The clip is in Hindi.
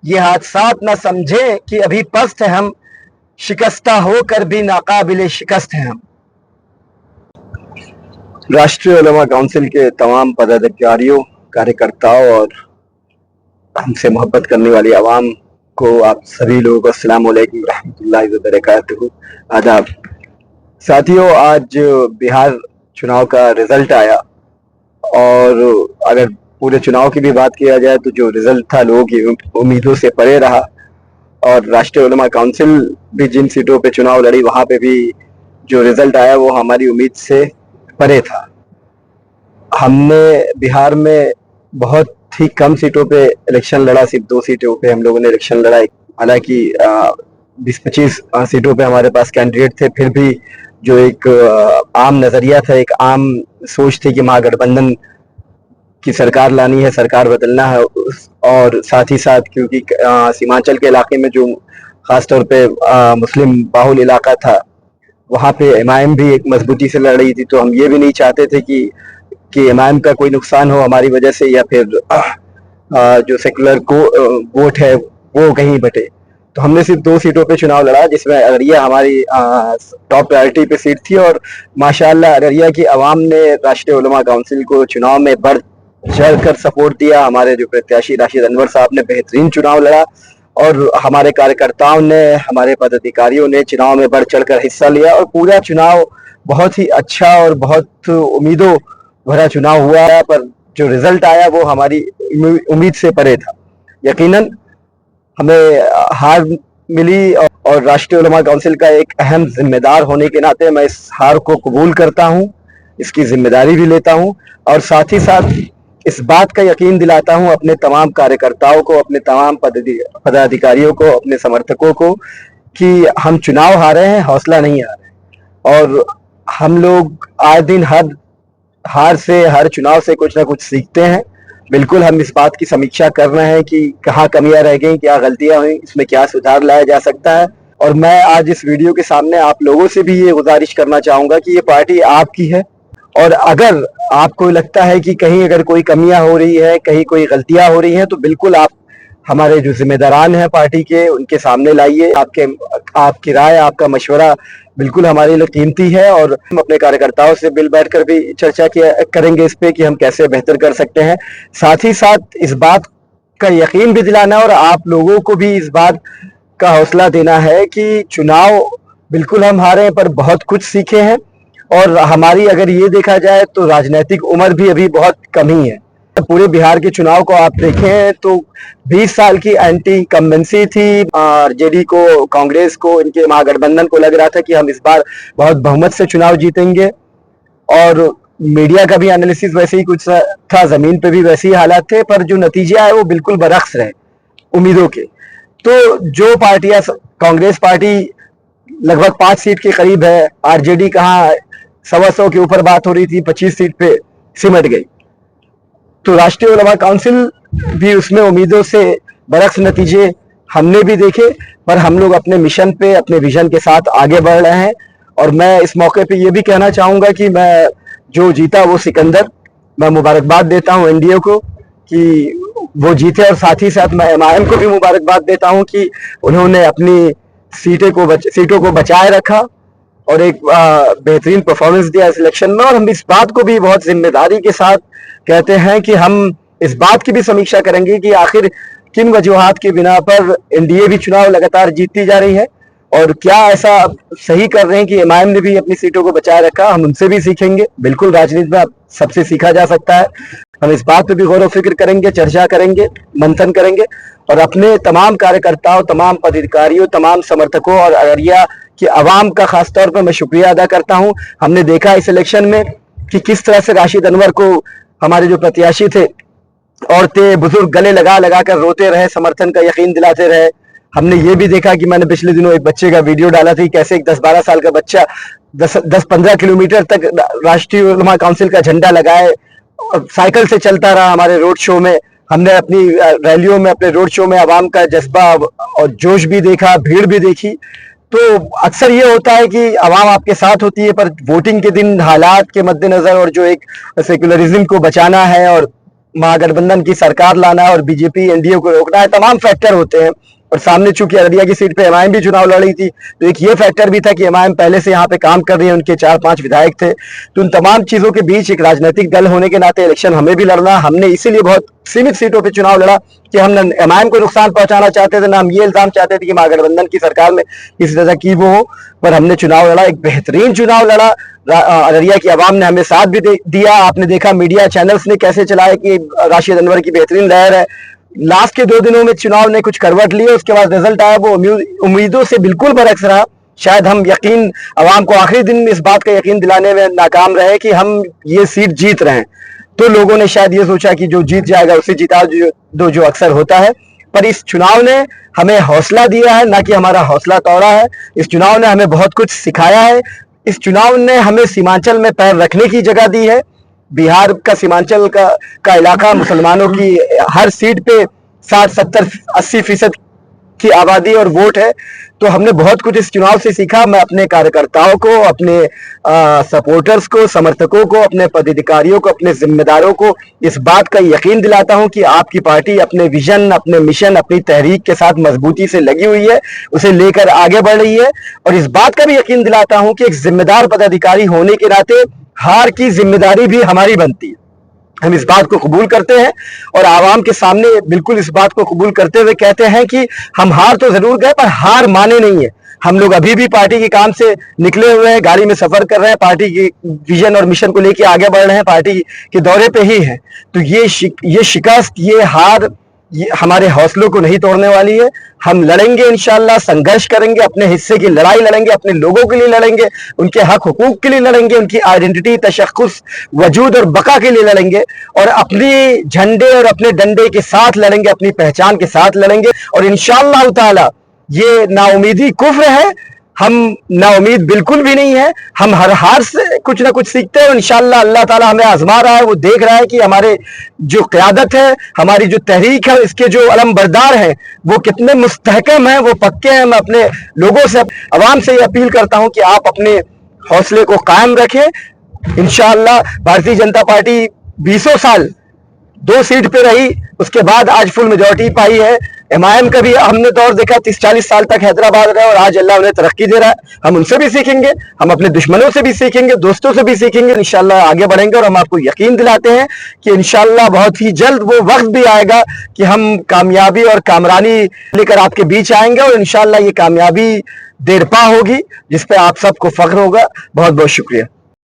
ये हादसात न समझे कि अभी पस्त है हम, शिकस्ता होकर भी नाकाबिले शिकस्त हैं हम। राष्ट्रीय उलमा काउंसिल के तमाम पदाधिकारियों, कार्यकर्ताओं और हमसे मोहब्बत करने वाली आवाम को, आप सभी लोगों को अस्सलाम वालेकुम रहमतुल्लाहि व बरकातहू, आदाब। साथियों, आज बिहार चुनाव का रिजल्ट आया और अगर पूरे चुनाव की भी बात किया जाए तो जो रिजल्ट था लोगों की उम्मीदों से परे रहा और राष्ट्रीय उलमा काउंसिल भी जिन सीटों पे चुनाव लड़ी वहां पे भी जो रिजल्ट आया वो हमारी उम्मीद से परे था। हमने बिहार में बहुत ही कम सीटों पे इलेक्शन लड़ा, सिर्फ 2 सीटों पे हम लोगों ने इलेक्शन लड़ा। हालांकि 20-25 सीटों पे हमारे पास कैंडिडेट थे, फिर भी जो एक आम नजरिया था, एक आम सोच थी कि महागठबंधन की सरकार लानी है, सरकार बदलना है। और साथ ही साथ क्योंकि सीमांचल के इलाके में जो खासतौर पे मुस्लिम बाहुल इलाका था, वहाँ पे एमआईएम भी एक मजबूती से लड़ रही थी, तो हम ये भी नहीं चाहते थे कि एमआईएम का कोई नुकसान हो हमारी वजह से, या फिर जो सेकुलर को वोट है वो कहीं बटे। तो हमने सिर्फ 2 सीटों पे चुनाव लड़ा, जिसमें अररिया हमारी टॉप प्रायोरिटी पे सीट थी और माशाल्लाह अररिया की आवाम ने राष्ट्रीय उलमा काउंसिल को चुनाव में बढ़ चढ़ कर सपोर्ट दिया। हमारे जो प्रत्याशी राशिद अनवर साहब ने बेहतरीन चुनाव लड़ा और हमारे कार्यकर्ताओं ने, हमारे पदाधिकारियों ने चुनाव में बढ़ चढ़ कर हिस्सा लिया और पूरा चुनाव बहुत ही अच्छा और बहुत उम्मीदों भरा चुनाव हुआ है। पर जो रिजल्ट आया वो हमारी उम्मीद से परे था। यकीनन हमें हार मिली और राष्ट्रीय उलमा काउंसिल का एक अहम जिम्मेदार होने के नाते मैं इस हार को कबूल करता हूं, इसकी जिम्मेदारी भी लेता हूं और साथ ही साथ इस बात का यकीन दिलाता हूं अपने तमाम कार्यकर्ताओं को, अपने तमाम पदाधिकारियों को, अपने समर्थकों को कि हम चुनाव हारे हैं, हौसला नहीं हारे। और हम लोग आए दिन हर हार से, हर चुनाव से कुछ ना कुछ सीखते हैं। बिल्कुल हम इस बात की समीक्षा कर रहे हैं कि कहाँ कमियां रह गई, क्या गलतियां हुई, इसमें क्या सुधार लाया जा सकता है। और मैं आज इस वीडियो के सामने आप लोगों से भी ये गुजारिश करना चाहूंगा कि ये पार्टी आपकी है और अगर आपको लगता है कि कहीं अगर कोई कमियां हो रही है, कहीं कोई गलतियां हो रही हैं, तो बिल्कुल आप हमारे जो जिम्मेदारान हैं पार्टी के, उनके सामने लाइए। आपकी राय, आपका मशवरा बिल्कुल हमारे लिए कीमती है और हम अपने कार्यकर्ताओं से मिल बैठकर भी चर्चा करेंगे इस पे कि हम कैसे बेहतर कर सकते हैं। साथ ही साथ इस बात का यकीन भी दिलाना और आप लोगों को भी इस बात का हौसला देना है कि चुनाव बिल्कुल हम हारे हैं पर बहुत कुछ सीखे हैं और हमारी अगर ये देखा जाए तो राजनीतिक उम्र भी अभी बहुत कम ही है। पूरे बिहार के चुनाव को आप देखें तो 20 साल की एंटी इनकम्बेंसी थी। आरजेडी को, कांग्रेस को, इनके महागठबंधन को लग रहा था कि हम इस बार बहुत बहुमत से चुनाव जीतेंगे और मीडिया का भी एनालिसिस वैसे ही कुछ था, जमीन पे भी वैसे ही हालात थे, पर जो नतीजे आए वो बिल्कुल बरअक्स रहे उम्मीदों के। तो जो पार्टियां, कांग्रेस पार्टी लगभग 5 सीट के करीब है, आरजेडी कहाँ 125 के ऊपर बात हो रही थी, 25 सीट पे सिमट गई। तो राष्ट्रीय उलमा काउंसिल भी उसमें उम्मीदों से बरअक्स नतीजे हमने भी देखे, पर हम लोग अपने मिशन पे, अपने विजन के साथ आगे बढ़ रहे हैं। और मैं इस मौके पे ये भी कहना चाहूंगा कि मैं जो जीता वो सिकंदर, मैं मुबारकबाद देता हूं एनडीए को कि वो जीते और साथ ही साथ मैं एमआईएम को भी मुबारकबाद देता हूं कि उन्होंने अपनी सीटों को बचाए रखा और एक बेहतरीन परफॉर्मेंस दिया इस इलेक्शन में। और हम इस बात को भी बहुत जिम्मेदारी के साथ कहते हैं कि हम इस बात की भी समीक्षा करेंगे कि आखिर किन वजूहात की बिना पर एनडीए भी चुनाव लगातार जीतती जा रही है और क्या ऐसा सही कर रहे हैं कि एमआईएम ने भी अपनी सीटों को बचाए रखा। हम उनसे भी सीखेंगे, बिल्कुल राजनीति में सबसे सीखा जा सकता है। हम इस बात पे भी गौर व फिक्र करेंगे, चर्चा करेंगे, मंथन करेंगे और अपने तमाम कार्यकर्ताओं, तमाम पदाधिकारियों, तमाम समर्थकों और अररिया की आवाम का खासतौर पर मैं शुक्रिया अदा करता हूं। हमने देखा इस इलेक्शन में कि किस तरह से राशिद अनवर को हमारे जो प्रत्याशी थे, औरतें, बुजुर्ग गले लगा लगा कर रोते रहे, समर्थन का यकीन दिलाते रहे। हमने ये भी देखा कि मैंने पिछले दिनों एक बच्चे का वीडियो डाला था, कैसे एक 10-12 साल का बच्चा 10-15 किलोमीटर तक राष्ट्रीय उलमा काउंसिल का झंडा लगाए साइकिल से चलता रहा हमारे रोड शो में। हमने अपनी रैलियों में, अपने रोड शो में आवाम का जज्बा और जोश भी देखा, भीड़ भी देखी। तो अक्सर ये होता है कि आवाम आपके साथ होती है, पर वोटिंग के दिन हालात के मद्देनजर और जो एक सेकुलरिज्म को बचाना है और महागठबंधन की सरकार लाना है और बीजेपी एनडीए को रोकना है, तमाम फैक्टर होते हैं। और सामने चूंकि अररिया की सीट पे एमआईएम भी चुनाव लड़ी थी, तो एक ये फैक्टर भी था कि एमआईएम पहले से यहाँ पे काम कर रही है, उनके 4-5 विधायक थे। तो उन तमाम चीजों के बीच एक राजनीतिक दल होने के नाते इलेक्शन हमें भी लड़ना, हमने इसीलिए बहुत सीमित सीटों पे चुनाव लड़ा कि हम न एमआईएम को नुकसान पहुंचाना चाहते थे, ना हम ये इल्जाम चाहते थे कि महागठबंधन की सरकार में किसी तरह की वो हो। पर हमने चुनाव लड़ा, एक बेहतरीन चुनाव लड़ा। अररिया की आवाम ने हमें साथ भी दिया। आपने देखा मीडिया चैनल्स ने कैसे चलाया कि राशिद अनवर की बेहतरीन लहर है। लास्ट के 2 दिनों में चुनाव ने कुछ करवट ली, उसके बाद रिजल्ट आया वो उम्मीदों से बिल्कुल बरक्स रहा। शायद हम यकीन आवाम को आखिरी दिन इस बात का यकीन दिलाने में नाकाम रहे कि हम ये सीट जीत रहे हैं, तो लोगों ने शायद ये सोचा कि जो जीत जाएगा उसे जिता दो, जो अक्सर होता है। पर इस चुनाव ने हमें हौसला दिया है, ना कि हमारा हौसला तोड़ा है। इस चुनाव ने हमें बहुत कुछ सिखाया है। इस चुनाव ने हमें सीमांचल में पैर रखने की जगह दी है। बिहार का सीमांचल का इलाका, मुसलमानों की हर सीट पे 60, 70, 80% की आबादी और वोट है। तो हमने बहुत कुछ इस चुनाव से सीखा। मैं अपने कार्यकर्ताओं को, अपने सपोर्टर्स को, समर्थकों को, अपने पदाधिकारियों को, अपने जिम्मेदारों को इस बात का यकीन दिलाता हूं कि आपकी पार्टी अपने विजन, अपने मिशन, अपनी तहरीक के साथ मजबूती से लगी हुई है, उसे लेकर आगे बढ़ रही है। और इस बात का भी यकीन दिलाता हूं कि एक जिम्मेदार पदाधिकारी होने के नाते हार की जिम्मेदारी भी हमारी बनती है। हम इस बात को कबूल करते हैं और आवाम के सामने बिल्कुल इस बात को कबूल करते हुए कहते हैं कि हम हार तो जरूर गए, पर हार माने नहीं है। हम लोग अभी भी पार्टी के काम से निकले हुए हैं, गाड़ी में सफर कर रहे हैं, पार्टी की विजन और मिशन को लेकर आगे बढ़ रहे हैं, पार्टी के दौरे पे ही हैं। तो ये शिकस्त, ये हार, ये हमारे हौसलों को नहीं तोड़ने वाली है। हम लड़ेंगे, इंशाल्लाह संघर्ष करेंगे, अपने हिस्से की लड़ाई लड़ेंगे, अपने लोगों के लिए लड़ेंगे, उनके हक हुकूक के लिए लड़ेंगे, उनकी आइडेंटिटी, तशख्खुस, वजूद और बका के लिए लड़ेंगे। और अपनी झंडे और अपने डंडे के साथ लड़ेंगे, अपनी पहचान के साथ लड़ेंगे। और इंशाअल्लाह ताला ये नाउमीदी कुफ्र है, हम नाउमीद बिल्कुल भी नहीं है। हम हर हार से कुछ ना कुछ सीखते हैं। इंशाअल्लाह अल्लाह ताला हमें आजमा रहा है, वो देख रहा है कि हमारे जो क़यादत है, हमारी जो तहरीक है, इसके जो अलमबरदार हैं वो कितने मुस्तहकम हैं, वो पक्के हैं। मैं अपने लोगों से, अवाम से ये अपील करता हूं कि आप अपने हौसले को कायम रखें। इंशाअल्लाह भारतीय जनता पार्टी 20 साल 2 सीट पे रही, उसके बाद आज फुल मेजॉरिटी पाई है। एमआईएम का भी हमने दौर देखा, 30-40 साल तक हैदराबाद रहे और आज अल्लाह उन्हें तरक्की दे रहा है। हम उनसे भी सीखेंगे, हम अपने दुश्मनों से भी सीखेंगे, दोस्तों से भी सीखेंगे। इंशाल्लाह आगे बढ़ेंगे और हम आपको यकीन दिलाते हैं कि इंशाल्लाह बहुत ही जल्द वो वक्त भी आएगा कि हम कामयाबी और कामरानी लेकर आपके बीच आएंगे और इंशाल्लाह ये कामयाबी देरपा होगी, जिस पे आप सबको फख्र होगा। बहुत बहुत शुक्रिया।